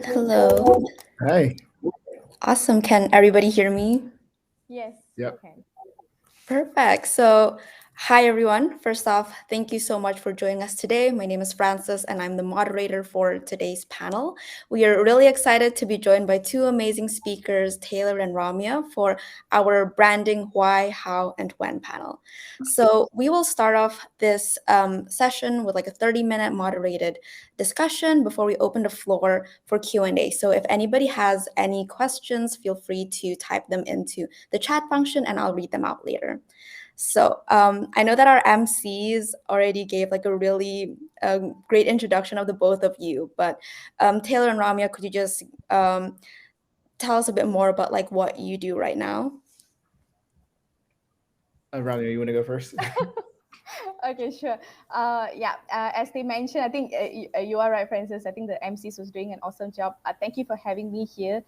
Hello. Hey. Awesome. Can everybody hear me? Yes, we Yep. can. Perfect. So, hi everyone. First off, thank you so much for joining us today. My name is Francis, and I'm the moderator for today's panel. We are really excited to be joined by two amazing speakers, Taylor and Ramya, for our Branding Why, How, and When panel. So, we will start off this session with like a 30-minute moderated discussion before we open the floor for Q&A. So, if anybody has any questions, feel free to type them into the chat function and I'll read them out later. So I know that our MCs already gave like a really great introduction of the both of you, but Taylor and Ramya, could you just tell us a bit more about like what you do right now? Ramya, you want to go first? Okay, sure. As they mentioned, I think you are right, Francis. I think the MCs was doing an awesome job. Thank you for having me here.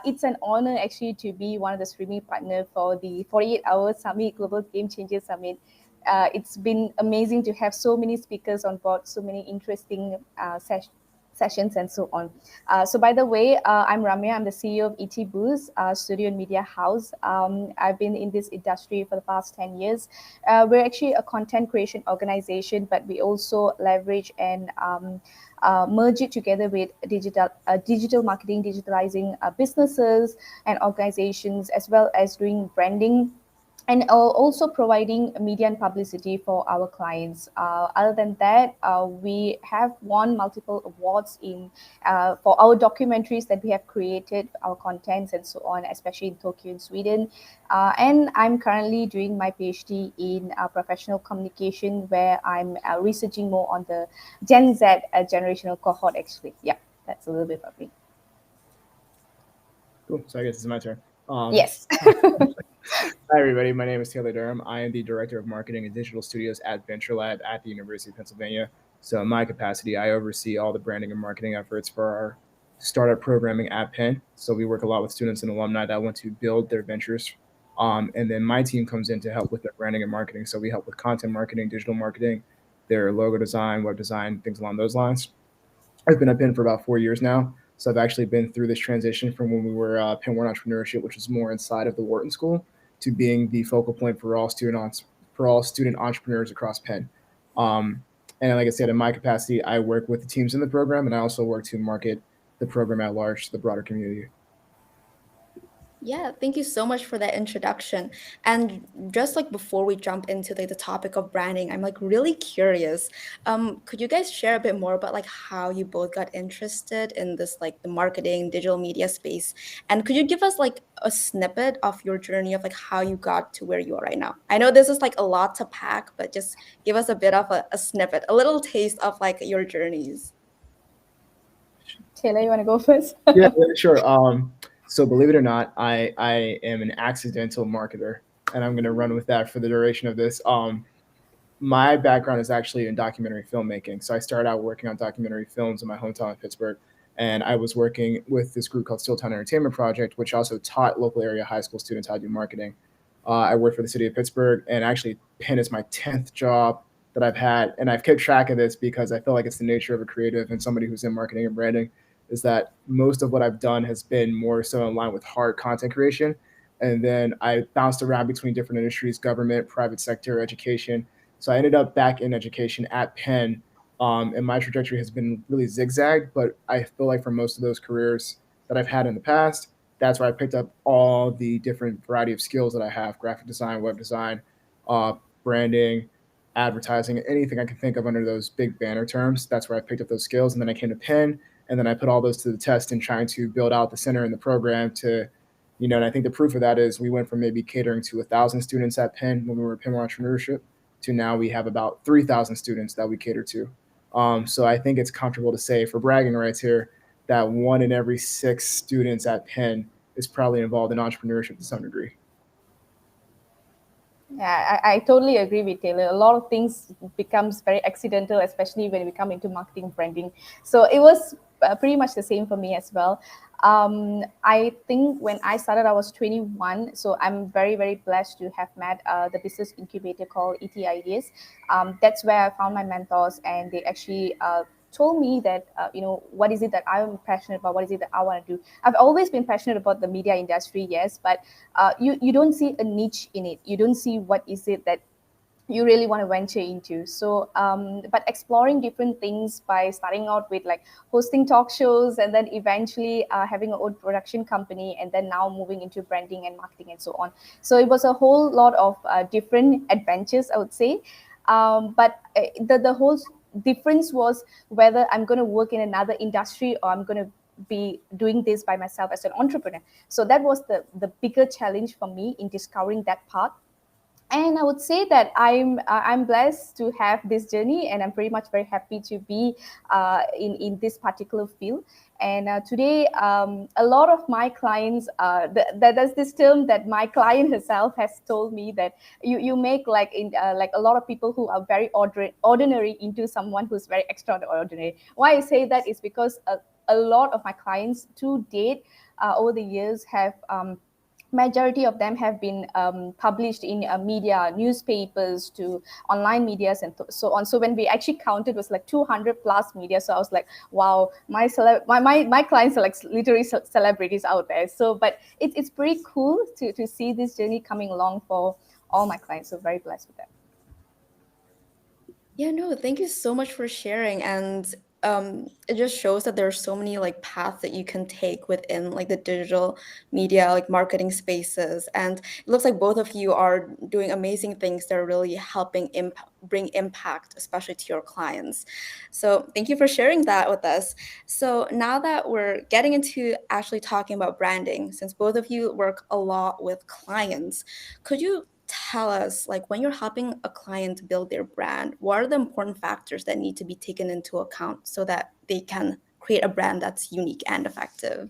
It's an honor actually to be one of the streaming partner for the 48-hour Summit, Global Game Changer Summit. It's been amazing to have so many speakers on board, so many interesting sessions and so on. So by the way, I'm Ramya. I'm the CEO of ET Boost, Studio and Media House. I've been in this industry for the past 10 years. We're actually a content creation organization, but we also leverage and merge it together with digital marketing, digitalizing businesses and organizations, as well as doing branding and also providing media and publicity for our clients. Other than that, we have won multiple awards in for our documentaries that we have created, our contents and so on, especially in Tokyo in Sweden. And I'm currently doing my PhD in professional communication, where I'm researching more on the Gen Z generational cohort. Actually, yeah, that's a little bit about me. Cool. So I guess it's my turn. Yes. Hi, everybody. My name is Taylor Durham. I am the Director of Marketing and Digital Studios at Venture Lab at the University of Pennsylvania. So in my capacity, I oversee all the branding and marketing efforts for our startup programming at Penn. So we work a lot with students and alumni that want to build their ventures. And then my team comes in to help with their branding and marketing. So we help with content marketing, digital marketing, their logo design, web design, things along those lines. I've been at Penn for about 4 years now. So I've actually been through this transition from when we were Penn Wharton Entrepreneurship, which was more inside of the Wharton School, to being the focal point for all student entrepreneurs across Penn. Um, and like I said, in my capacity, I work with the teams in the program, and I also work to market the program at large to the broader community. Yeah, thank you so much for that introduction. And just like before we jump into like the topic of branding, I'm like really curious. Could you guys share a bit more about like how you both got interested in this like the marketing, digital media space? And could you give us like a snippet of your journey of like how you got to where you are right now? I know this is like a lot to pack, but just give us a bit of a snippet, a little taste of like your journeys. Taylor, you want to go first? Yeah, sure. So believe it or not, I am an accidental marketer, and I'm going to run with that for the duration of this. My background is actually in documentary filmmaking. So I started out working on documentary films in my hometown of Pittsburgh. And I was working with this group called Stilltown Entertainment Project, which also taught local area high school students how to do marketing. I worked for the city of Pittsburgh, and actually, Penn is my 10th job that I've had. And I've kept track of this because I feel like it's the nature of a creative and somebody who's in marketing and branding, is that most of what I've done has been more so in line with hard content creation. And then I bounced around between different industries: government, private sector, education. So I ended up back in education at Penn, and my trajectory has been really zigzagged. But I feel like for most of those careers that I've had in the past, that's where I picked up all the different variety of skills that I have: graphic design, web design, uh, branding, advertising, anything I can think of under those big banner terms. That's where I picked up those skills. And then I came to Penn, and then I put all those to the test in trying to build out the center and the program to, and I think the proof of that is we went from maybe catering to 1,000 students at Penn when we were Penn Entrepreneurship to now we have about 3,000 students that we cater to. So I think it's comfortable to say, for bragging rights here, that 1 in every 6 students at Penn is probably involved in entrepreneurship to some degree. Yeah, I totally agree with Taylor. A lot of things becomes very accidental, especially when we come into marketing branding. So it was pretty much the same for me as well. I think when I started, I was 21. So I'm very, very blessed to have met the business incubator called ET Ideas. That's where I found my mentors, and they actually told me that, what is it that I'm passionate about? What is it that I want to do? I've always been passionate about the media industry, yes, but you don't see a niche in it. You don't see what is it that you really want to venture into. So but exploring different things by starting out with like hosting talk shows, and then eventually having an own production company, and then now moving into branding and marketing and so on. So it was a whole lot of different adventures, I would say. But the whole difference was whether I'm going to work in another industry or I'm going to be doing this by myself as an entrepreneur. So that was the bigger challenge for me in discovering that path. And I would say that I'm blessed to have this journey, and I'm pretty much very happy to be in this particular field. And today, a lot of my clients, there's this term that my client herself has told me, that you make like like a lot of people who are very ordinary into someone who's very extraordinary. Why I say that is because a lot of my clients to date over the years have majority of them have been published in media, newspapers, to online medias and so on. So when we actually counted, it was like 200 plus media. So I was like, wow, my clients are like literally celebrities out there. So, but it's pretty cool to see this journey coming along for all my clients. So very blessed with that. Yeah, no, thank you so much for sharing. And it just shows that there are so many like paths that you can take within like the digital media, like marketing spaces. And it looks like both of you are doing amazing things that are really helping bring impact, especially to your clients. So thank you for sharing that with us. So now that we're getting into actually talking about branding, since both of you work a lot with clients, could you tell us, like, when you're helping a client build their brand, what are the important factors that need to be taken into account so that they can create a brand that's unique and effective?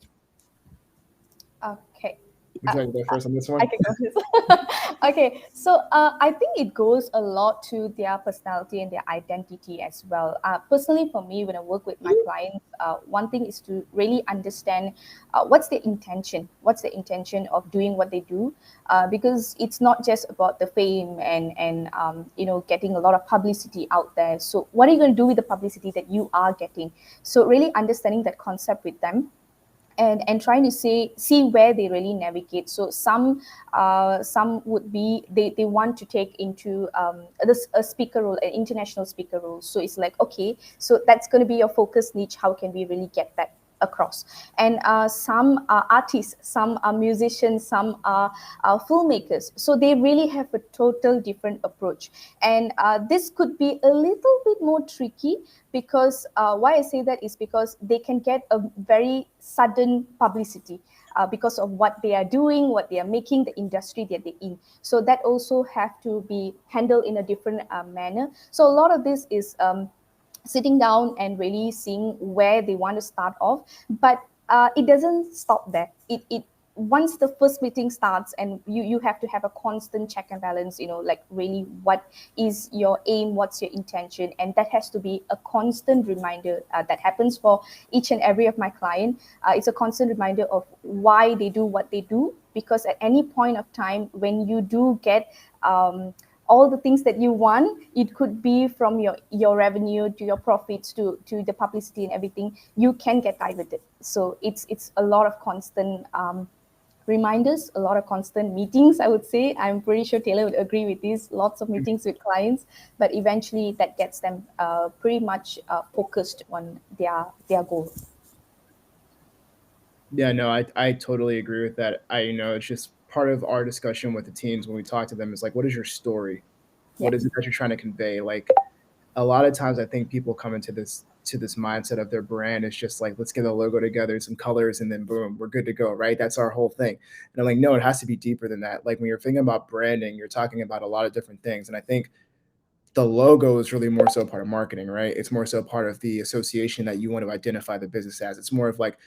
Okay. Would you like to go first on this one? I can go first. Okay, so I think it goes a lot to their personality and their identity as well. Personally, for me, when I work with my clients, one thing is to really understand what's the intention. What's the intention of doing what they do? Because it's not just about the fame and getting a lot of publicity out there. So what are you going to do with the publicity that you are getting? So really understanding that concept with them, and trying to see where they really navigate. So some would be they want to take into a speaker role, an international speaker role. So it's like, okay, so that's going to be your focus niche. How can we really get that across? And some are artists, some are musicians, some are filmmakers. So they really have a total different approach. And this could be a little bit more tricky, because why I say that is because they can get a very sudden publicity because of what they are doing, what they are making, the industry that they're in. So that also have to be handled in a different manner. So a lot of this is sitting down and really seeing where they want to start off. But it doesn't stop there. It once the first meeting starts, and you have to have a constant check and balance, like really what is your aim, what's your intention, and that has to be a constant reminder. That happens for each and every of my client. It's a constant reminder of why they do what they do, because at any point of time when you do get all the things that you want, it could be from your revenue to your profits to the publicity and everything, you can get diverted. So it's a lot of constant reminders, a lot of constant meetings, I would say. I'm pretty sure Taylor would agree with this. Lots of meetings with clients, but eventually that gets them pretty much focused on their goal. Yeah, no, I totally agree with that. It's just part of our discussion with the teams when we talk to them is like, what is your story? What is it that you're trying to convey? Like, a lot of times I think people come into this mindset of their brand. It's just like, let's get a logo together, some colors, and then boom, we're good to go, right? That's our whole thing. And I'm like, no, it has to be deeper than that. Like, when you're thinking about branding, you're talking about a lot of different things. And I think the logo is really more so part of marketing, right? It's more so part of the association that you want to identify the business as. It's more of like,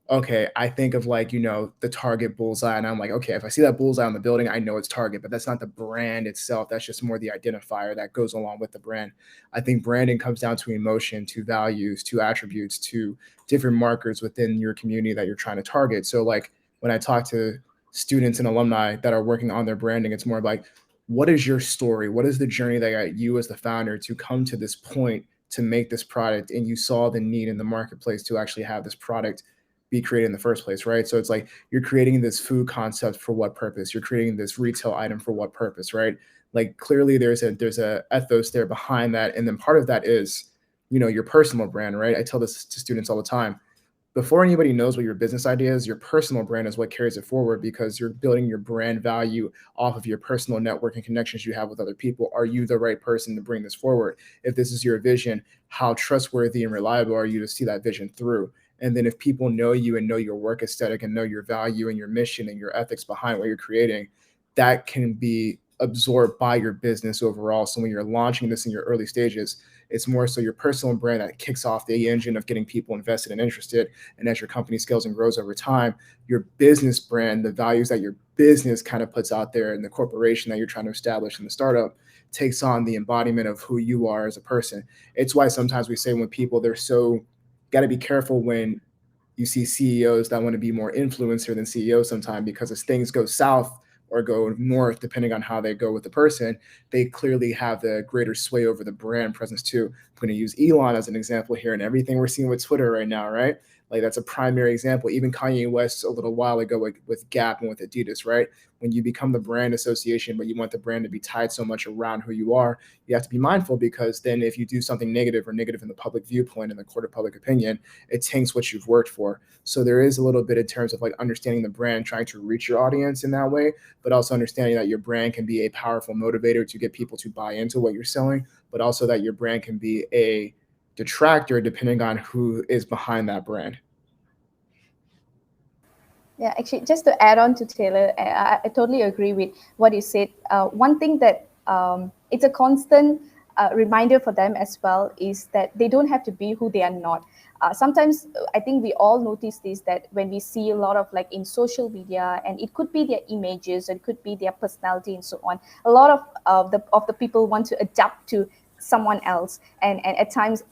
okay, I think of like, the Target bullseye, and I'm like, okay, if I see that bullseye on the building, I know it's Target, but that's not the brand itself. That's just more the identifier that goes along with the brand. I think branding comes down to emotion, to values, to attributes, to different markers within your community that you're trying to target. So like when I talk to students and alumni that are working on their branding, it's more like, what is your story? What is the journey that got you as the founder to come to this point to make this product, and you saw the need in the marketplace to actually have this product be created in the first place, right? So it's like you're creating this food concept for what purpose? You're creating this retail item for what purpose, right? Like clearly there's a ethos there behind that, and then part of that is, your personal brand, right? I tell this to students all the time. Before anybody knows what your business idea is, your personal brand is what carries it forward, because you're building your brand value off of your personal network and connections you have with other people. Are you the right person to bring this forward? If this is your vision, how trustworthy and reliable are you to see that vision through? And then if people know you and know your work aesthetic and know your value and your mission and your ethics behind what you're creating, that can be absorbed by your business overall. So when you're launching this in your early stages, it's more so your personal brand that kicks off the engine of getting people invested and interested. And as your company scales and grows over time, your business brand, the values that your business kind of puts out there, and the corporation that you're trying to establish in the startup takes on the embodiment of who you are as a person. It's why sometimes we say when people, got to be careful when you see CEOs that want to be more influencer than CEOs sometimes, because as things go south or go north, depending on how they go with the person, they clearly have the greater sway over the brand presence too. I'm going to use Elon as an example here, and everything we're seeing with Twitter right now, right? Like that's a primary example. Even Kanye West a little while ago with Gap and with Adidas, right? When you become the brand association, but you want the brand to be tied so much around who you are, you have to be mindful, because then if you do something negative in the public viewpoint, in the court of public opinion, it taints what you've worked for. So there is a little bit in terms of like understanding the brand, trying to reach your audience in that way, but also understanding that your brand can be a powerful motivator to get people to buy into what you're selling, but also that your brand can be a detractor depending on who is behind that brand. Yeah, actually, just to add on to Taylor, I totally agree with what you said. One thing that it's a constant reminder for them as well is that they don't have to be who they are not. Sometimes I think we all notice this, that when we see a lot of like in social media, and it could be their images, it could be their personality and so on. A lot of the people want to adapt to someone else, and at times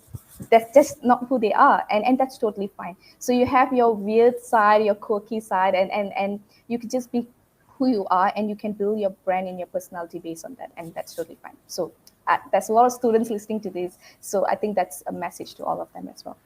that's just not who they are, and that's totally fine. So you have your weird side, your quirky side, and you can just be who you are, and you can build your brand and your personality based on that, and that's totally fine. So there's a lot of students listening to this, so I think that's a message to all of them as well.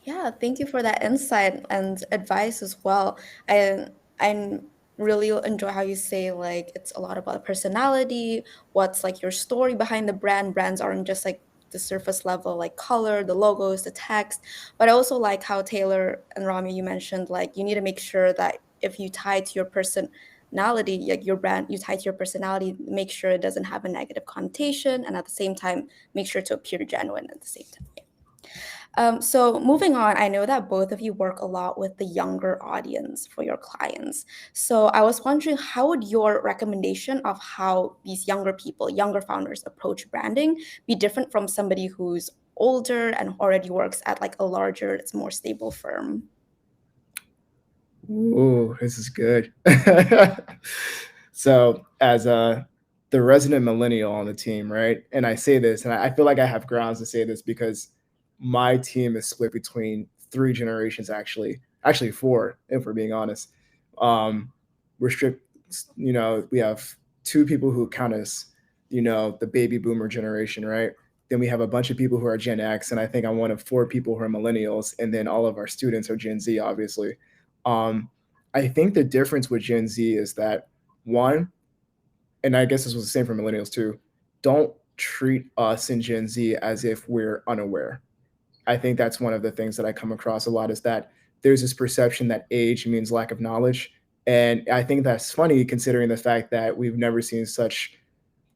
Yeah, thank you for that insight and advice as well. I really enjoy how you say like it's a lot about personality, what's like your story behind the brand. Brands aren't just like the surface level, like color, the logos, the text. But I also like how Taylor and Rami, you mentioned like you need to make sure that if you tie to your personality, like your brand, you tie to your personality, make sure it doesn't have a negative connotation, and at the same time, make sure to appear genuine at the same time. So moving on, I know that both of you work a lot with the younger audience for your clients. So I was wondering, how would your recommendation of how these younger people, younger founders approach branding be different from somebody who's older and already works at like a larger, it's more stable firm? Ooh, this is good. So as the resident millennial on the team, right? And I say this, and I feel like I have grounds to say this, because my team is split between 3 generations, actually four, if we're being honest. We're strict, we have 2 people who count as, the baby boomer generation, right? Then we have a bunch of people who are Gen X, and I think I'm one of 4 people who are millennials, and then all of our students are Gen Z, obviously. I think the difference with Gen Z is that, one, and I guess this was the same for millennials too, don't treat us in Gen Z as if we're unaware. I think that's one of the things that I come across a lot, is that there's this perception that age means lack of knowledge. And I think that's funny, considering the fact that we've never seen such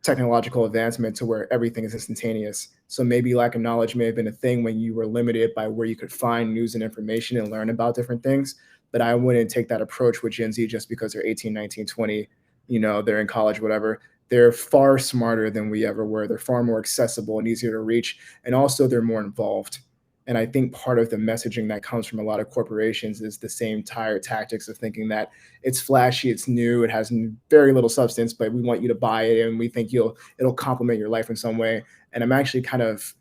technological advancement to where everything is instantaneous. So maybe lack of knowledge may have been a thing when you were limited by where you could find news and information and learn about different things. But I wouldn't take that approach with Gen Z just because they're 18, 19, 20, they're in college, whatever. They're far smarter than we ever were. They're far more accessible and easier to reach. And also they're more involved. And I think part of the messaging that comes from a lot of corporations is the same tired tactics of thinking that it's flashy, it's new, it has very little substance, but we want you to buy it, and we think it'll complement your life in some way. And I'm actually kind of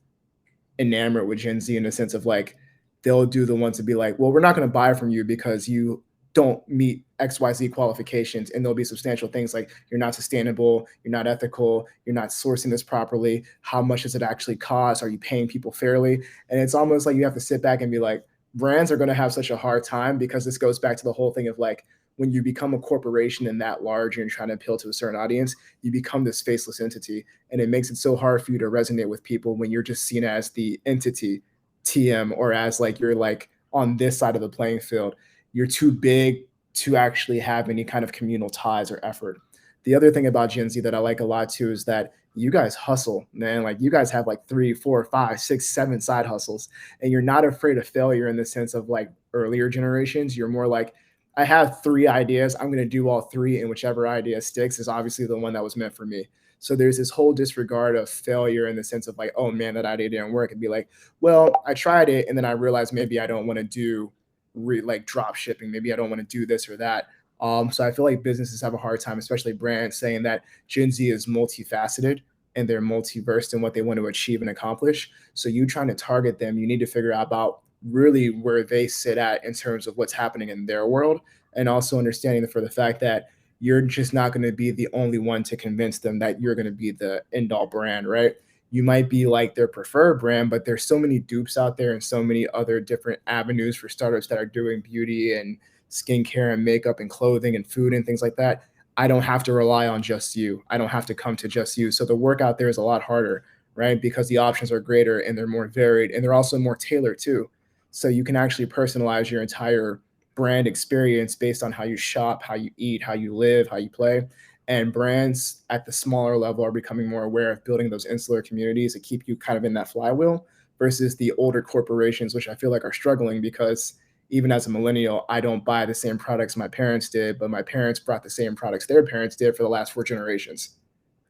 enamored with Gen Z in the sense of like, they'll do the ones to be like, well, we're not going to buy from you because you don't meet XYZ qualifications. And there'll be substantial things like you're not sustainable, you're not ethical, you're not sourcing this properly. How much does it actually cost? Are you paying people fairly? And it's almost like you have to sit back and be like, brands are going to have such a hard time, because this goes back to the whole thing of like, when you become a corporation and that large and you're trying to appeal to a certain audience, you become this faceless entity. And it makes it so hard for you to resonate with people when you're just seen as the entity TM, or as like you're like on this side of the playing field. You're too big to actually have any kind of communal ties or effort. The other thing about Gen Z that I like a lot too is that you guys hustle, man. Like you guys have like 3, 4, 5, 6, 7 side hustles, and you're not afraid of failure in the sense of like earlier generations. You're more like, I have 3 ideas. I'm going to do all 3, and whichever idea sticks is obviously the one that was meant for me. So there's this whole disregard of failure in the sense of like, oh man, that idea didn't work. And be like, well, I tried it, and then I realized maybe I don't want to do like drop shipping. Maybe I don't want to do this or that. So I feel like businesses have a hard time, especially brands, saying that Gen Z is multifaceted and they're multiversed in what they want to achieve and accomplish. So you trying to target them, you need to figure out about really where they sit at in terms of what's happening in their world, and also understanding for the fact that you're just not going to be the only one to convince them that you're going to be the end all brand, right? You might be like their preferred brand, but there's so many dupes out there and so many other different avenues for startups that are doing beauty and skincare and makeup and clothing and food and things like that. I don't have to rely on just you. I don't have to come to just you. So the work out there is a lot harder, right? Because the options are greater and they're more varied, and they're also more tailored too. So you can actually personalize your entire brand experience based on how you shop, how you eat, how you live, how you play. And brands at the smaller level are becoming more aware of building those insular communities that keep you kind of in that flywheel, versus the older corporations, which I feel like are struggling because even as a millennial, I don't buy the same products my parents did, but my parents brought the same products their parents did for the last 4 generations.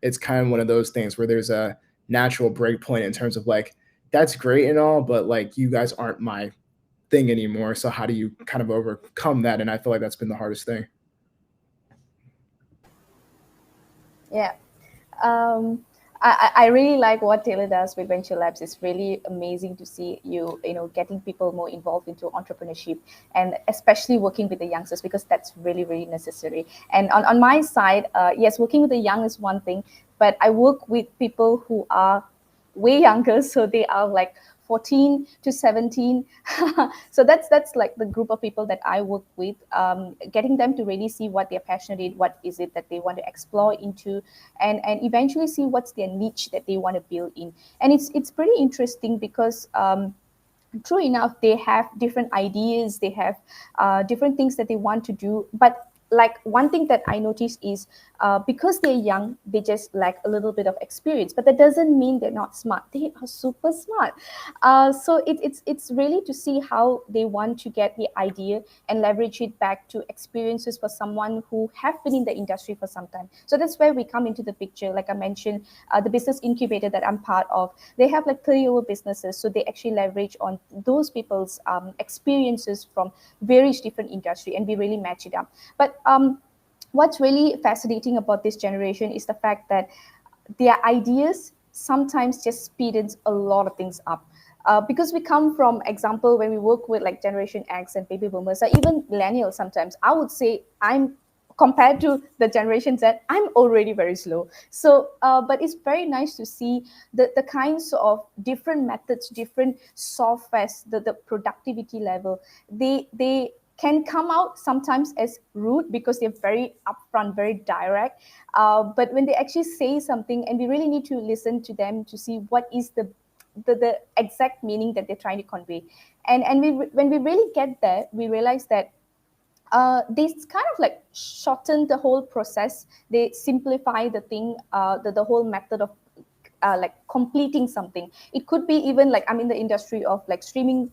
It's kind of one of those things where there's a natural break point in terms of like, that's great and all, but like you guys aren't my thing anymore. So how do you kind of overcome that? And I feel like that's been the hardest thing. Yeah. I really like what Taylor does with Venture Labs. It's really amazing to see you getting people more involved into entrepreneurship, and especially working with the youngsters, because that's really, really necessary. And on my side, yes, working with the young is one thing, but I work with people who are way younger. So they are like 14 to 17. So that's like the group of people that I work with, getting them to really see what they're passionate in, what is it that they want to explore into, and eventually see what's their niche that they want to build in. And it's pretty interesting because true enough, they have different ideas, they have different things that they want to do, but like one thing that I noticed is because they're young, they just lack a little bit of experience. But that doesn't mean they're not smart. They are super smart. So it's really to see how they want to get the idea and leverage it back to experiences for someone who have been in the industry for some time. So that's where we come into the picture. Like I mentioned, the business incubator that I'm part of, they have like 30 over businesses. So they actually leverage on those people's experiences from various different industry, and we really match it up. But what's really fascinating about this generation is the fact that their ideas sometimes just speeds a lot of things up. Because we come from, example, when we work with like Generation X and baby boomers, or even millennials, sometimes I would say I'm, compared to the Generation Z, I'm already very slow. So, but it's very nice to see the kinds of different methods, different softwares, the productivity level, they can come out sometimes as rude because they're very upfront, very direct. But when they actually say something, and we really need to listen to them to see what is the exact meaning that they're trying to convey. And when we really get there, we realize that they kind of like shorten the whole process. They simplify the thing, the whole method of like completing something. It could be even like I'm in the industry of like streaming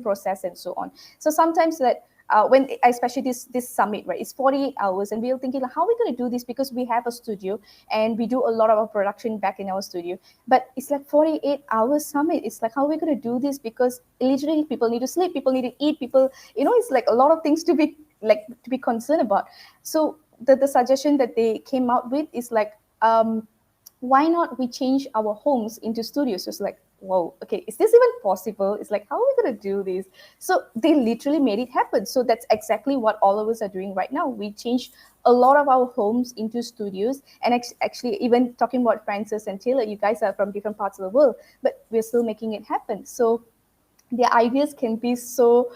process and so on. So sometimes that when especially this summit, right, it's 48 hours, and we are thinking like, how are we going to do this, because we have a studio and we do a lot of our production back in our studio, but it's like 48 hours summit. It's like, how are we going to do this, because literally people need to sleep, people need to eat, people, it's like a lot of things to be concerned about. So the suggestion that they came out with is like, why not we change our homes into studios? So it's like, whoa, okay, is this even possible? It's like, how are we going to do this? So they literally made it happen. So that's exactly what all of us are doing right now. We changed a lot of our homes into studios. And actually, even talking about Francis and Taylor, you guys are from different parts of the world, but we're still making it happen. So their ideas can be so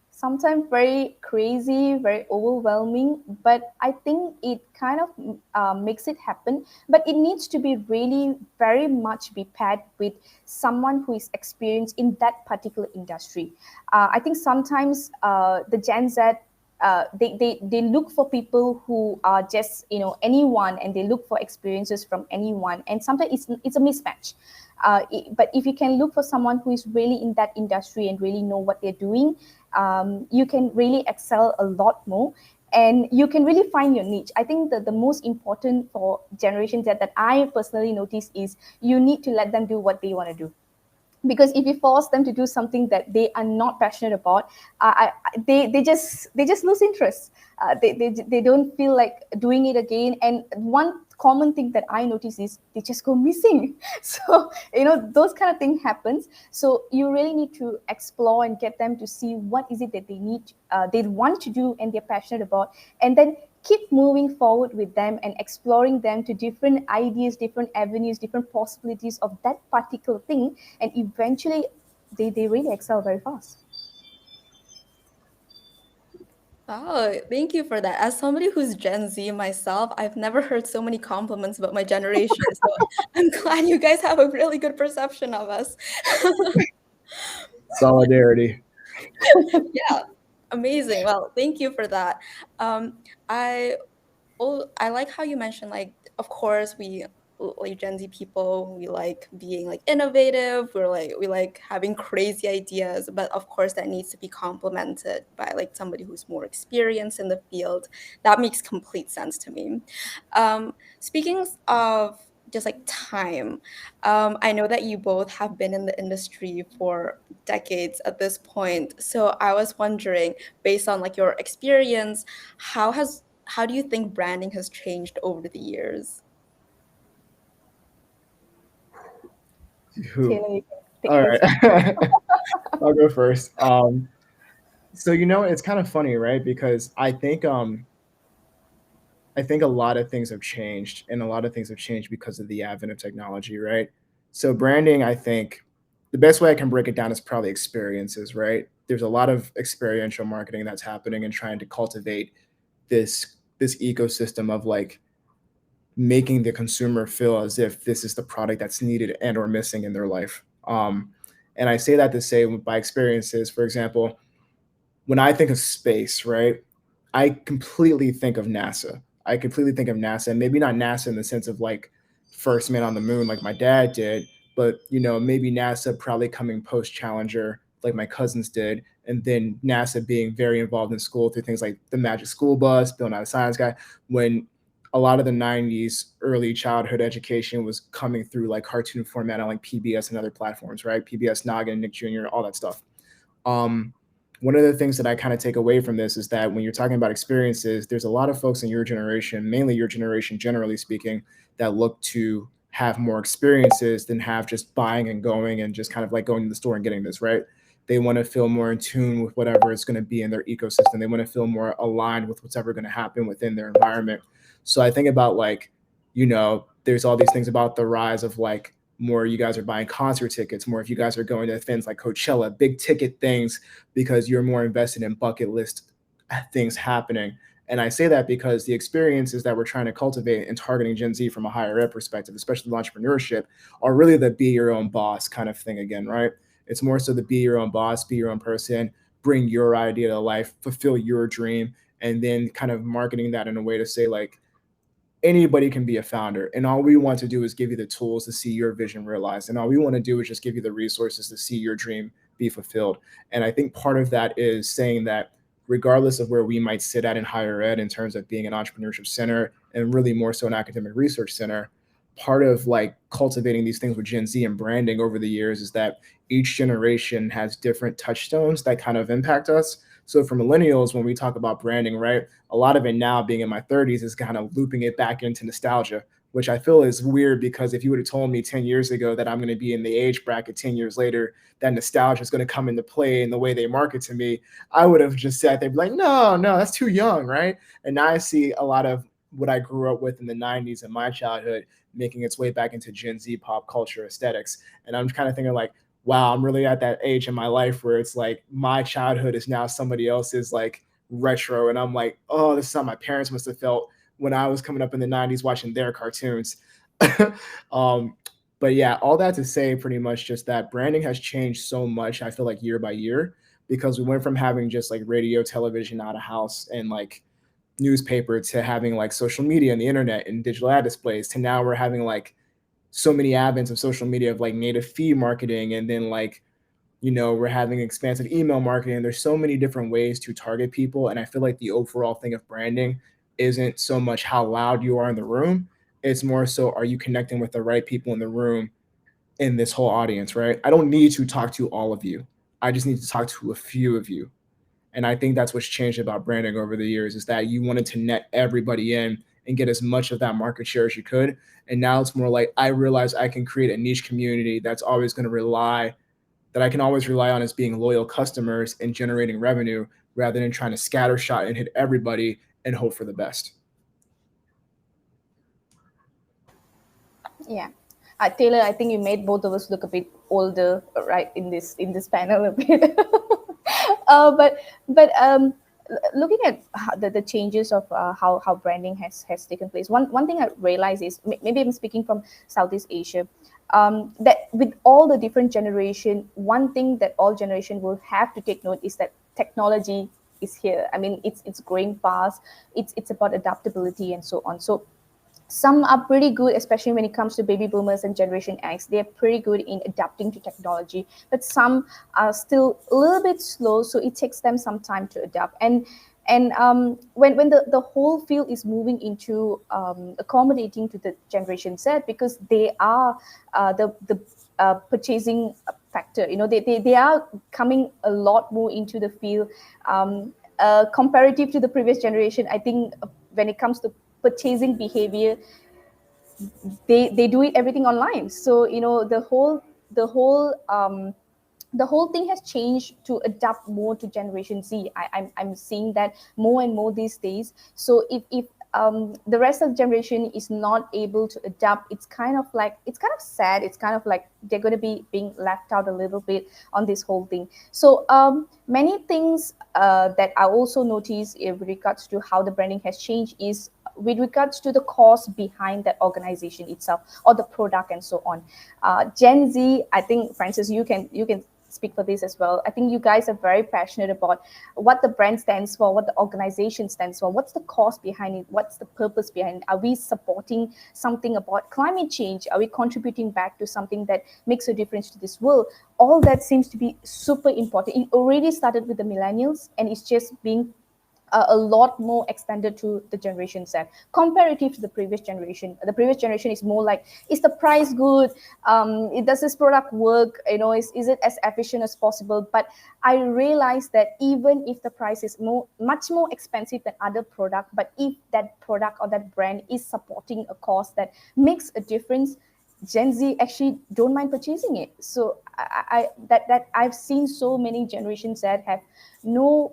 sometimes very crazy, very overwhelming, but I think it kind of makes it happen. But it needs to be really very much be paired with someone who is experienced in that particular industry. I think sometimes the Gen Z they look for people who are just anyone, and they look for experiences from anyone, and sometimes it's a mismatch. But if you can look for someone who is really in that industry and really know what they're doing, you can really excel a lot more, and you can really find your niche. I think that the most important for Generation Z that I personally notice is you need to let them do what they want to do. Because if you force them to do something that they are not passionate about, they just lose interest. They don't feel like doing it again. And one common thing that I notice is they just go missing. So those kind of thing happens. So you really need to explore and get them to see what is it that they want to do and they're passionate about, and then keep moving forward with them and exploring them to different ideas, different avenues, different possibilities of that particular thing. And eventually they really excel very fast. Oh, thank you for that. As somebody who's Gen Z myself, I've never heard so many compliments about my generation. So I'm glad you guys have a really good perception of us. Solidarity. Yeah, amazing. Well, thank you for that. I I like how you mentioned, like, of course, we like Gen Z people, we like being like innovative. We like having crazy ideas, but of course, that needs to be complemented by like somebody who's more experienced in the field. That makes complete sense to me. Speaking of just like time, I know that you both have been in the industry for decades at this point. So I was wondering, based on like your experience, how do you think branding has changed over the years? Who? Taylor, you can take All first. right. I'll go first. So it's kind of funny, right? Because I think a lot of things have changed, and a lot of things have changed because of the advent of technology, right? So branding, I think the best way I can break it down is probably experiences, right? There's a lot of experiential marketing that's happening and trying to cultivate this ecosystem of like making the consumer feel as if this is the product that's needed and or missing in their life. And I say that to say by experiences, for example, when I think of space, right, I completely think of NASA. I completely think of NASA, and maybe not NASA in the sense of like first man on the moon like my dad did, but maybe NASA probably coming post Challenger like my cousins did, and then NASA being very involved in school through things like the Magic School Bus, Bill Nye the Science Guy, when a lot of the 90s early childhood education was coming through like cartoon format on like PBS and other platforms, right? PBS, Noggin, Nick Jr., all that stuff. Um, One of the things that I kind of take away from this is that when you're talking about experiences, there's a lot of folks in your generation, mainly your generation, generally speaking, that look to have more experiences than have just buying and going and just kind of like going to the store and getting this, right? They want to feel more in tune with whatever is going to be in their ecosystem. They want to feel more aligned with what's ever going to happen within their environment. So I think about like, there's all these things about the rise of like more you guys are buying concert tickets, more if you guys are going to things like Coachella, big ticket things, because you're more invested in bucket list things happening. And I say that because the experiences that we're trying to cultivate and targeting Gen Z from a higher ed perspective, especially entrepreneurship, are really the be your own boss kind of thing again, right? It's more so the be your own boss, be your own person, bring your idea to life, fulfill your dream, and then kind of marketing that in a way to say like, anybody can be a founder, and all we want to do is give you the tools to see your vision realized, and all we want to do is just give you the resources to see your dream be fulfilled. And I think part of that is saying that regardless of where we might sit at in higher ed in terms of being an entrepreneurship center and really more so an academic research center, part of like cultivating these things with Gen Z and branding over the years is that each generation has different touchstones that kind of impact us. So for millennials, when we talk about branding, right, a lot of it now being in my 30s is kind of looping it back into nostalgia, which I feel is weird because if you would have told me 10 years ago that I'm going to be in the age bracket 10 years later, that nostalgia is going to come into play in the way they market to me, I would have just said, they'd be like, no, that's too young, right? And now I see a lot of what I grew up with in the 90s and my childhood making its way back into Gen Z pop culture aesthetics. And I'm kind of thinking like, wow, I'm really at that age in my life where it's like my childhood is now somebody else's like retro. And I'm like, oh, this is how my parents must have felt when I was coming up in the 90s watching their cartoons. um, but yeah, all that to say pretty much just that branding has changed so much, I feel like year by year, because we went from having just like radio, television out of house and like newspaper to having like social media and the internet and digital ad displays to now we're having like so many advents of social media of like native feed marketing and then like we're having expansive email marketing. There's so many different ways to target people, and I feel like the overall thing of branding isn't so much how loud you are in the room, it's more so are you connecting with the right people in the room in this whole audience, right? I don't need to talk to all of you, I just need to talk to a few of you. And I think that's what's changed about branding over the years is that you wanted to net everybody in and get as much of that market share as you could. And now it's more like I realize I can create a niche community that's always going to rely, that I can always rely on as being loyal customers and generating revenue rather than trying to scatter shot and hit everybody and hope for the best. Yeah. Taylor, I think you made both of us look a bit older, right, in this panel a bit. But looking at the changes of how branding has taken place, one thing I realize is maybe I'm speaking from Southeast Asia, that with all the different generation, one thing that all generation will have to take note is that technology is here. I mean, it's growing fast. It's about adaptability and so on. So some are pretty good, especially when it comes to baby boomers and Generation X. They're pretty good in adapting to technology, but some are still a little bit slow, so it takes them some time to adapt. And when the whole field is moving into accommodating to the Generation Z, because they are the purchasing factor, they are coming a lot more into the field, comparative to the previous generation. I think when it comes to purchasing behavior, they do it everything online. So the whole thing has changed to adapt more to Generation Z. I'm seeing that more and more these days. So if the rest of the generation is not able to adapt, it's kind of sad. It's kind of like they're going to be being left out a little bit on this whole thing. So many things that I also notice with regards to how the branding has changed is with regards to the cost behind that organization itself or the product and so on. Gen Z, I think, Francis, you can speak for this as well. I think you guys are very passionate about what the brand stands for, what the organization stands for, what's the cost behind it, what's the purpose behind it. Are we supporting something about climate change? Are we contributing back to something that makes a difference to this world? All that seems to be super important. It already started with the millennials, and it's just being a lot more extended to the Generation Z comparative to the previous generation. The previous generation is more like, is the price good? Does this product work? Is it as efficient as possible? But I realized that even if the price is much more expensive than other product, but if that product or that brand is supporting a cause that makes a difference, Gen Z actually don't mind purchasing it. So I've seen so many generations that have no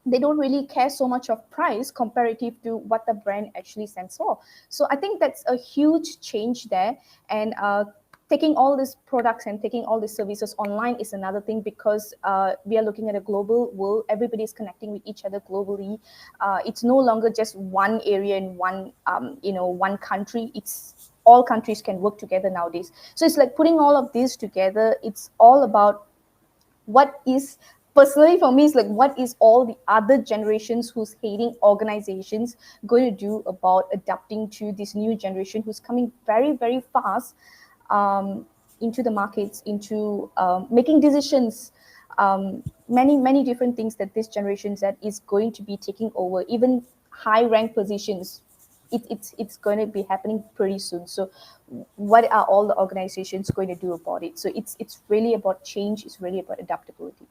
they don't really care so much of price comparative to what the brand actually stands for. So I think that's a huge change there. And taking all these products and taking all these services online is another thing, because we are looking at a global world. Everybody's connecting with each other globally. It's no longer just one area in one country. It's all countries can work together nowadays. So it's like putting all of this together. It's all about what is, personally for me, it's like, what is all the other generations who's hating organizations going to do about adapting to this new generation who's coming very, very fast into the markets, into making decisions, many different things that this generation Z is going to be taking over, even high rank positions. It's going to be happening pretty soon. So what are all the organizations going to do about it? So it's really about change. It's really about adaptability.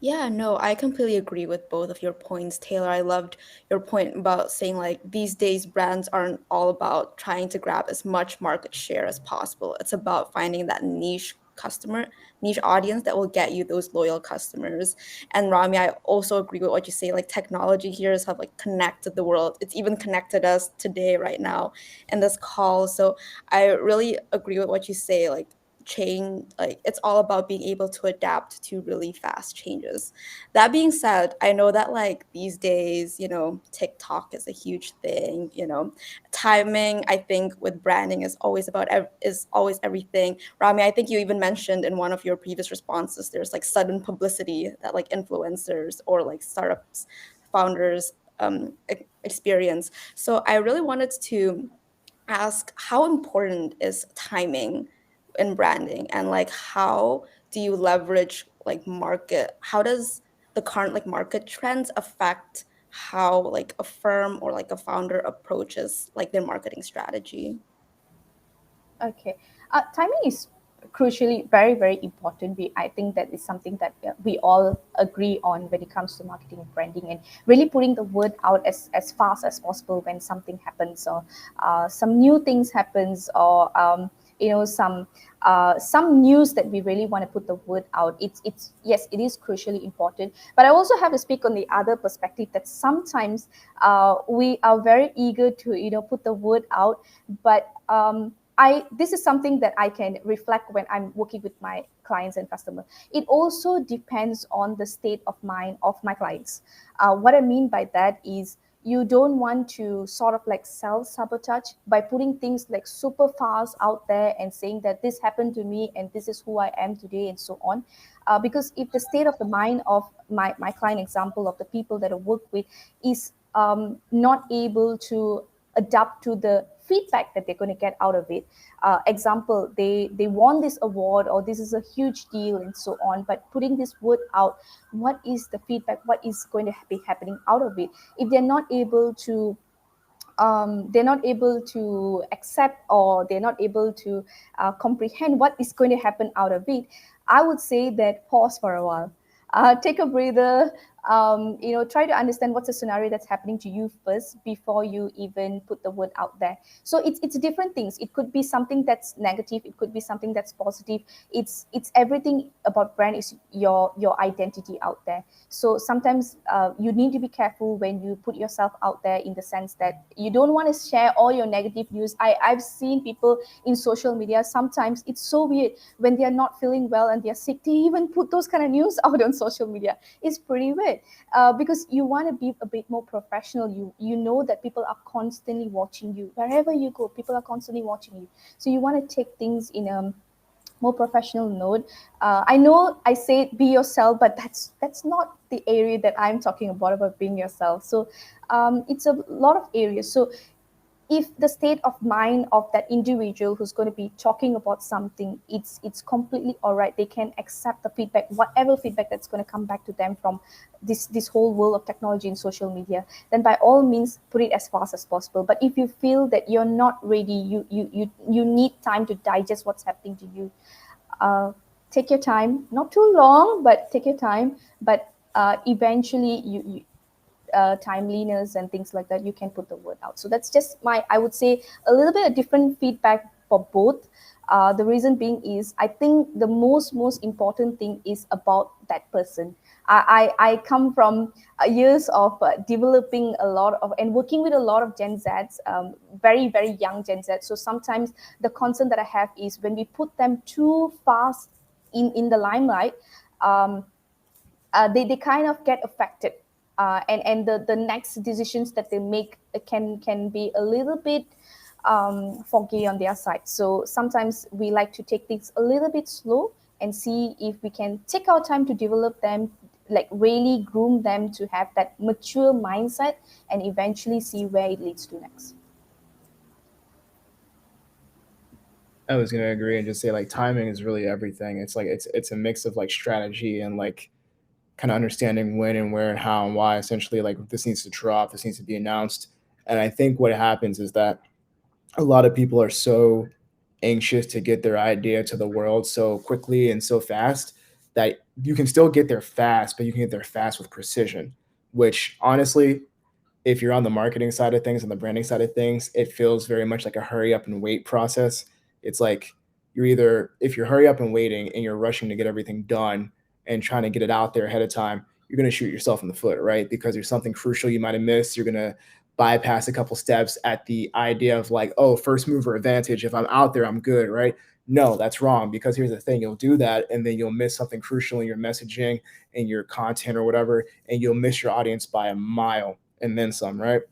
Yeah, no, I completely agree with both of your points, Taylor. I loved your point about saying like these days brands aren't all about trying to grab as much market share as possible. It's about finding that niche audience that will get you those loyal customers. And Rami, I also agree with what you say. Like technology here has have like connected the world. It's even connected us today, right now, in this call. So I really agree with what you say. Like change, like it's all about being able to adapt to really fast changes. That being said, I know that like these days, TikTok is a huge thing. Timing, I think with branding is always is always everything. Rami, I think you even mentioned in one of your previous responses there's like sudden publicity that like influencers or like startups founders experience. So I really wanted to ask, how important is timing in branding, and like how do you leverage like market, how does the current like market trends affect how like a firm or like a founder approaches like their marketing strategy? Okay. Timing is crucially very, very important. I think that is something that we all agree on when it comes to marketing and branding, and really putting the word out as fast as possible when something happens, or some new things happens, or some news that we really want to put the word out. It's yes, it is crucially important. But I also have to speak on the other perspective that sometimes we are very eager to put the word out, but this is something that I can reflect when I'm working with my clients and customers. It also depends on the state of mind of my clients. What I mean by that is, you don't want to sort of like self-sabotage by putting things like super fast out there and saying that this happened to me and this is who I am today and so on. Because if the state of the mind of my client example of the people that I work with is not able to adapt to the feedback that they're going to get out of it. Example, they won this award, or this is a huge deal and so on, but putting this word out, what is the feedback, what is going to be happening out of it? If they're not able to accept, or they're not able to comprehend what is going to happen out of it, I would say that pause for a while, take a breather, try to understand what's the scenario that's happening to you first before you even put the word out there. So it's different things. It could be something that's negative, it could be something that's positive. It's everything about brand is your identity out there. So sometimes you need to be careful when you put yourself out there, in the sense that you don't want to share all your negative news. I've seen people in social media, sometimes it's so weird, when they're not feeling well and they're sick, they even put those kind of news out on social media. It's pretty weird, because you want to be a bit more professional. You know that people are constantly watching you wherever you go. People are constantly watching you, so you want to take things in a more professional note. I know I say be yourself, but that's not the area that I'm talking about being yourself. So it's a lot of areas. So if the state of mind of that individual who's going to be talking about something, it's completely all right, they can accept the feedback, whatever feedback that's going to come back to them from this whole world of technology and social media, then by all means put it as fast as possible. But if you feel that you're not ready, you need time to digest what's happening to you, take your time, not too long, but take your time. But eventually timeliness and things like that, you can put the word out. So that's just I would say, a little bit of different feedback for both. The reason being is, I think the most important thing is about that person. I come from years of developing a lot of and working with a lot of Gen Zs, very, very young Gen Z. So sometimes the concern that I have is, when we put them too fast in the limelight, they kind of get affected, and the next decisions that they make can be a little bit foggy on their side. So sometimes we like to take things a little bit slow and see if we can take our time to develop them, like really groom them to have that mature mindset, and eventually see where it leads to next. I was gonna agree and just say like timing is really everything. It's like it's a mix of like strategy and like kind of understanding when and where and how and why. Essentially, like this needs to drop, this needs to be announced. And I think what happens is that a lot of people are so anxious to get their idea to the world so quickly and so fast that you can still get there fast, but you can get there fast with precision, which honestly, if you're on the marketing side of things and the branding side of things, it feels very much like a hurry up and wait process. It's like you're either, if you're hurry up and waiting and you're rushing to get everything done and trying to get it out there ahead of time, you're going to shoot yourself in the foot, right? Because there's something crucial you might have missed. You're going to bypass a couple steps at the idea of like, oh, first mover advantage. If I'm out there, I'm good, right? No, that's wrong, because here's the thing, you'll do that and then you'll miss something crucial in your messaging and your content or whatever, and you'll miss your audience by a mile and then some, right?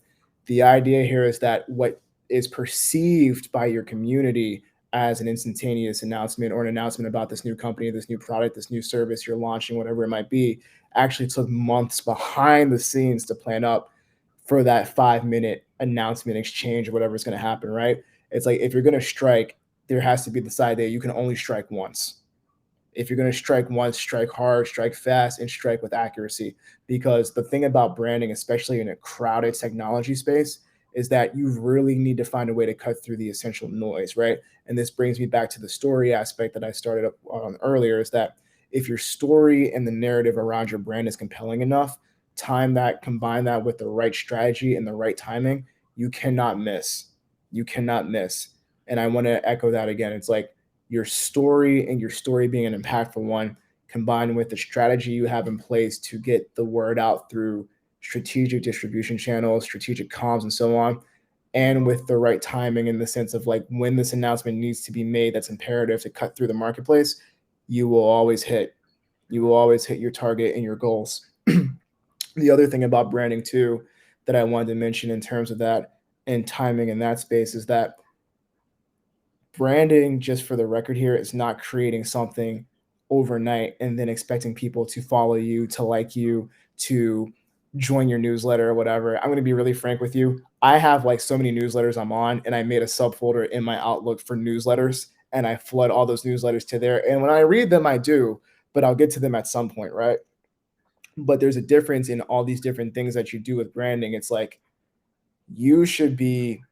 The idea here is that what is perceived by your community as an instantaneous announcement or an announcement about this new company, this new product, this new service you're launching, whatever it might be, actually took months behind the scenes to plan up for that 5-minute announcement exchange or whatever is going to happen, right? It's like if you're going to strike, there has to be the side that you can only strike once. If you're going to strike once, strike hard, strike fast, and strike with accuracy. Because the thing about branding, especially in a crowded technology space, is that you really need to find a way to cut through the essential noise, right? And this brings me back to the story aspect that I started up on earlier, is that if your story and the narrative around your brand is compelling enough, combine that with the right strategy and the right timing, you cannot miss. You cannot miss. And I want to echo that again. It's like your story, and your story being an impactful one, combined with the strategy you have in place to get the word out through strategic distribution channels, strategic comms, and so on, and with the right timing in the sense of like when this announcement needs to be made that's imperative to cut through the marketplace, you will always hit your target and your goals. The other thing about branding too that I wanted to mention in terms of that and timing in that space is that branding, just for the record here, is not creating something overnight and then expecting people to follow you, to like you, to join your newsletter or whatever. I'm going to be really frank with you. I have like so many newsletters I'm on, and I made a subfolder in my Outlook for newsletters, and I flood all those newsletters to there. And when I read them, I do, but I'll get to them at some point, right? But there's a difference in all these different things that you do with branding. It's like you should be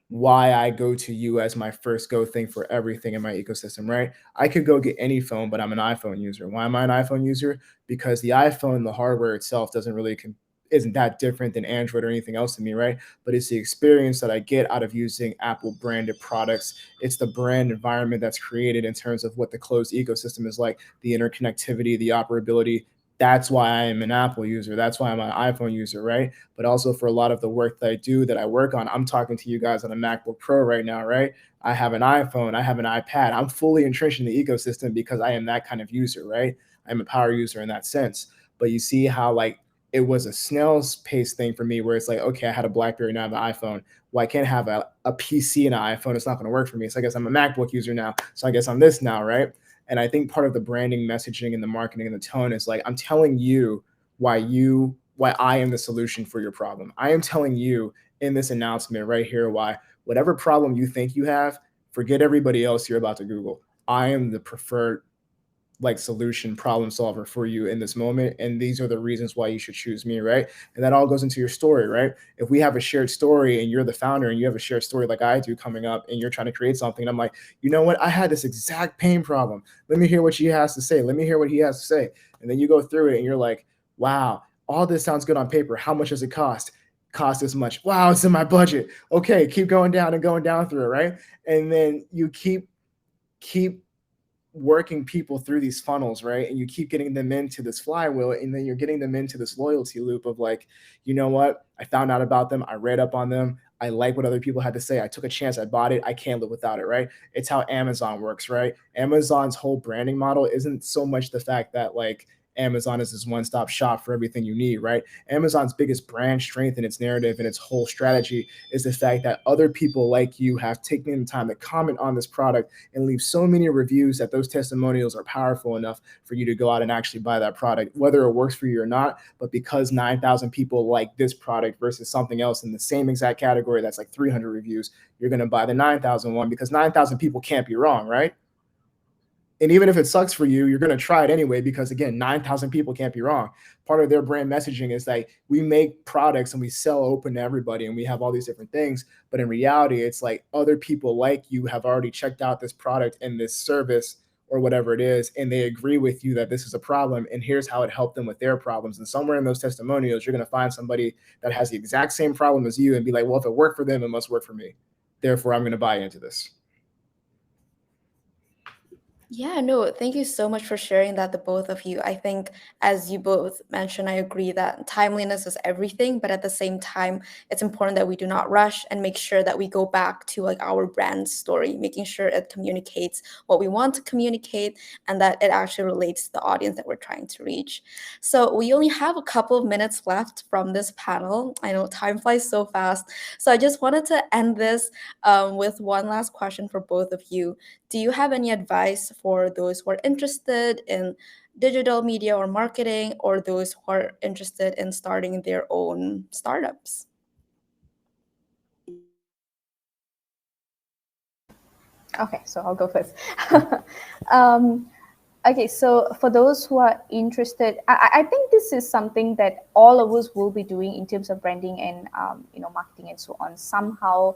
why I go to you as my first go thing for everything in my ecosystem, right? I could go get any phone, but I'm an iPhone user. Why am I an iPhone user? Because the iPhone, the hardware itself isn't that different than Android or anything else to me, right? But it's the experience that I get out of using Apple branded products. It's the brand environment that's created in terms of what the closed ecosystem is like, the interconnectivity, the operability. That's why I am an Apple user. That's why I'm an iPhone user, right? But also for a lot of the work that I do, that I work on, I'm talking to you guys on a MacBook Pro right now, right? I have an iPhone, I have an iPad. I'm fully entrenched in the ecosystem because I am that kind of user, right? I'm a power user in that sense. But you see how like it was a snail's pace thing for me where it's like, okay, I had a BlackBerry, now I have an iPhone. Well, I can't have a PC and an iPhone. It's not going to work for me. So I guess I'm a MacBook user now. So I guess I'm this now, right? And I think part of the branding, messaging, and the marketing and the tone is like, I'm telling you why I am the solution for your problem. I am telling you in this announcement right here why whatever problem you think you have, forget everybody else you're about to Google. I am the preferred like solution problem solver for you in this moment, and these are the reasons why you should choose me, right? And that all goes into your story, right? If we have a shared story and you're the founder and you have a shared story like I do coming up and you're trying to create something, and I'm like, you know what, I had this exact pain problem, let me hear what she has to say, let me hear what he has to say. And then you go through it and you're like, wow, all this sounds good on paper, how much does it cost this much? Wow, it's in my budget. Okay, keep going down and going down through it, right? And then you keep working people through these funnels, right? And you keep getting them into this flywheel, and then you're getting them into this loyalty loop of like, you know what? I found out about them. I read up on them. I like what other people had to say. I took a chance. I bought it. I can't live without it, right? It's how Amazon works, right? Amazon's whole branding model isn't so much the fact that like Amazon is this one-stop shop for everything you need, right? Amazon's biggest brand strength in its narrative and its whole strategy is the fact that other people like you have taken the time to comment on this product and leave so many reviews that those testimonials are powerful enough for you to go out and actually buy that product, whether it works for you or not. But because 9,000 people like this product versus something else in the same exact category that's like 300 reviews, you're going to buy the 9,000 one because 9,000 people can't be wrong, right? And even if it sucks for you, you're going to try it anyway, because again, 9,000 people can't be wrong. Part of their brand messaging is like, we make products and we sell open to everybody and we have all these different things. But in reality, it's like other people like you have already checked out this product and this service or whatever it is, and they agree with you that this is a problem and here's how it helped them with their problems. And somewhere in those testimonials, you're going to find somebody that has the exact same problem as you and be like, well, if it worked for them, it must work for me. Therefore, I'm going to buy into this. Yeah, no, thank you so much for sharing that, the both of you. I think, as you both mentioned, I agree that timeliness is everything, but at the same time, it's important that we do not rush and make sure that we go back to like our brand story, making sure it communicates what we want to communicate and that it actually relates to the audience that we're trying to reach. So we only have a couple of minutes left from this panel. I know time flies so fast. So I just wanted to end this with one last question for both of you. Do you have any advice for those who are interested in digital media or marketing, or those who are interested in starting their own startups? Okay, so I'll go first. Okay, so for those who are interested, I think this is something that all of us will be doing in terms of branding and marketing and so on. Somehow,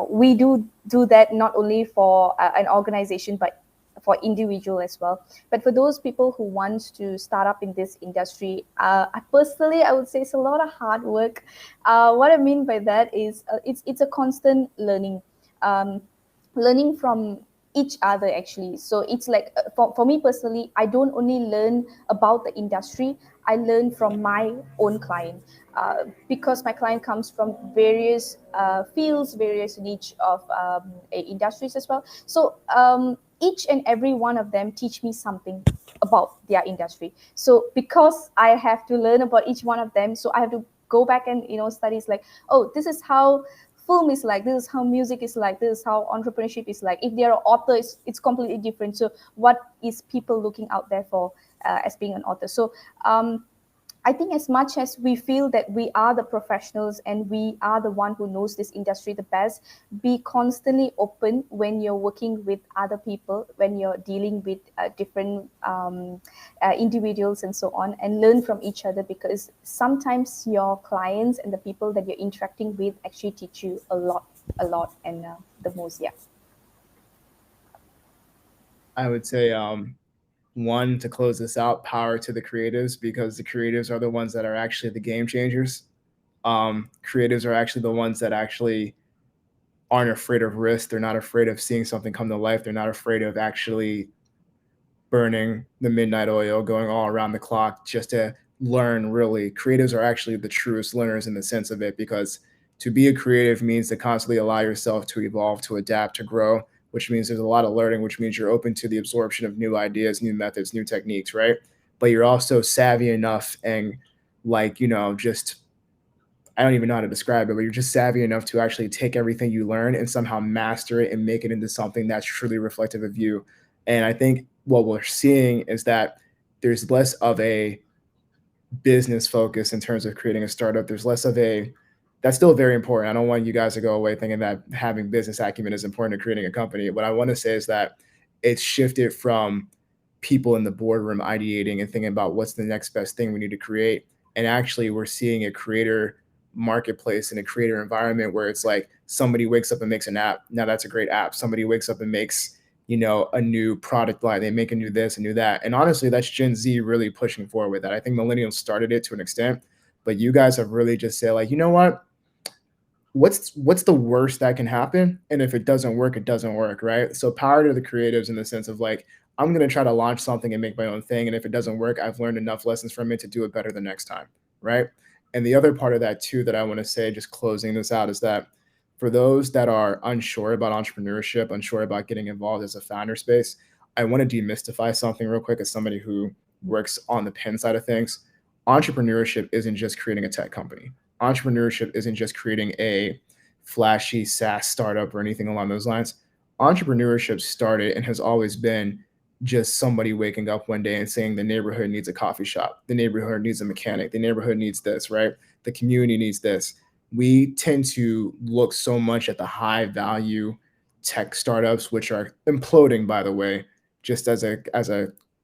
we do that not only for an organization, but for individual as well. But for those people who want to start up in this industry, I would say it's a lot of hard work. What I mean by that is it's a constant learning. Learning from each other, actually. So it's like, for me personally, I don't only learn about the industry, I learn from my own client, because my client comes from various fields, various niche of industries as well. So each and every one of them teach me something about their industry. So because I have to learn about each one of them, so I have to go back and studies like, oh, this is how film is like, this is how music is like, this is how entrepreneurship is like. If they're an author, it's completely different. So what is people looking out there for as being an author? So I think as much as we feel that we are the professionals and we are the one who knows this industry the best, be constantly open when you're working with other people, when you're dealing with different individuals and so on, and learn from each other, because sometimes your clients and the people that you're interacting with actually teach you a lot, and the most, yeah. I would say, one, to close this out, power to the creatives, because the creatives are the ones that are actually the game changers. Creatives are actually the ones that actually aren't afraid of risk. They're not afraid of seeing something come to life. They're not afraid of actually burning the midnight oil, going all around the clock just to learn. Really, creatives are actually the truest learners in the sense of it, because to be a creative means to constantly allow yourself to evolve, to adapt, to grow, which means there's a lot of learning, which means you're open to the absorption of new ideas, new methods, new techniques, right? But you're also savvy enough and just, I don't even know how to describe it, but you're just savvy enough to actually take everything you learn and somehow master it and make it into something that's truly reflective of you. And I think what we're seeing is that there's less of a business focus in terms of creating a startup. There's less of a, that's still very important. I don't want you guys to go away thinking that having business acumen is important to creating a company. What I want to say is that it's shifted from people in the boardroom ideating and thinking about what's the next best thing we need to create. And actually, we're seeing a creator marketplace and a creator environment where it's like somebody wakes up and makes an app. Now that's a great app. Somebody wakes up and makes, a new product line. They make a new this, a new that. And honestly, that's Gen Z really pushing forward with that. I think millennials started it to an extent, but you guys have really just said like, you know what? What's the worst that can happen? And if it doesn't work, it doesn't work, right? So power to the creatives in the sense of like, I'm going to try to launch something and make my own thing. And if it doesn't work, I've learned enough lessons from it to do it better the next time, right? And the other part of that too that I want to say, just closing this out, is that for those that are unsure about entrepreneurship, unsure about getting involved as a founder space, I want to demystify something real quick as somebody who works on the pen side of things. Entrepreneurship isn't just creating a tech company. Entrepreneurship isn't just creating a flashy SaaS startup or anything along those lines. Entrepreneurship started and has always been just somebody waking up one day and saying the neighborhood needs a coffee shop, the neighborhood needs a mechanic, the neighborhood needs this, right? The community needs this. We tend to look so much at the high value tech startups, which are imploding, by the way, just as a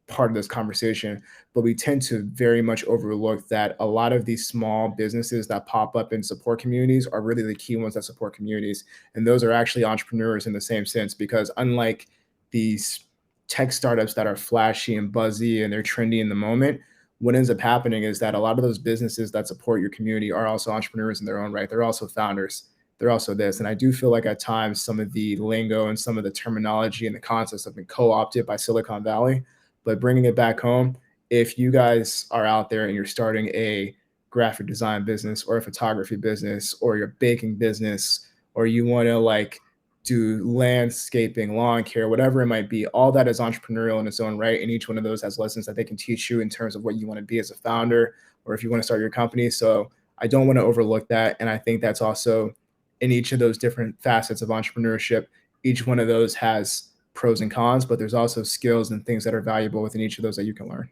part of this conversation, but we tend to very much overlook that a lot of these small businesses that pop up in support communities are really the key ones that support communities. And those are actually entrepreneurs in the same sense, because unlike these tech startups that are flashy and buzzy and they're trendy in the moment, what ends up happening is that a lot of those businesses that support your community are also entrepreneurs in their own right. They're also founders. They're also this. And I do feel like at times some of the lingo and some of the terminology and the concepts have been co-opted by Silicon Valley. But bringing it back home, if you guys are out there and you're starting a graphic design business or a photography business or your baking business, or you want to like do landscaping, lawn care, whatever it might be, all that is entrepreneurial in its own right. And each one of those has lessons that they can teach you in terms of what you want to be as a founder, or if you want to start your company. So I don't want to overlook that. And I think that's also in each of those different facets of entrepreneurship, each one of those has pros and cons, but there's also skills and things that are valuable within each of those that you can learn.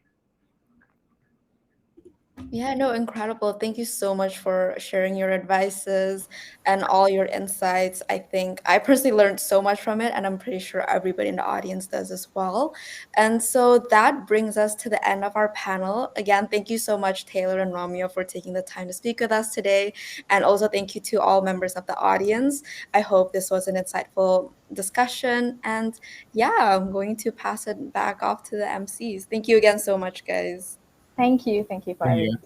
Yeah, no, incredible. Thank you so much for sharing your advices and all your insights. I think I personally learned so much from it, and I'm pretty sure everybody in the audience does as well. And so that brings us to the end of our panel. Again, thank you so much, Taylor and Romeo, for taking the time to speak with us today. And also thank you to all members of the audience. I hope this was an insightful discussion. And yeah, I'm going to pass it back off to the MCs. Thank you again so much, guys. Thank you for Thank everything. you.